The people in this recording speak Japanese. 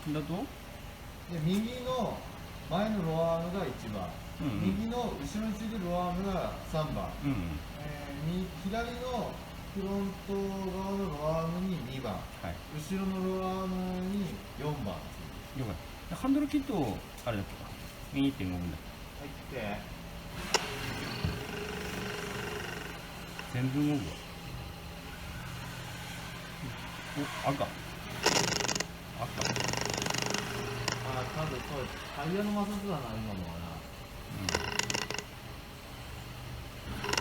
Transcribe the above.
だとで右の前のローアームが1番、右の後ろについてるローアームが3番、左のフロント側のローアームに2番、後ろのローアームに4番。了解。ハンドルキットあれだっけか、右って動くんだ。入って全部動くわ。お、赤。多分そうタイヤの摩擦だな今のはな。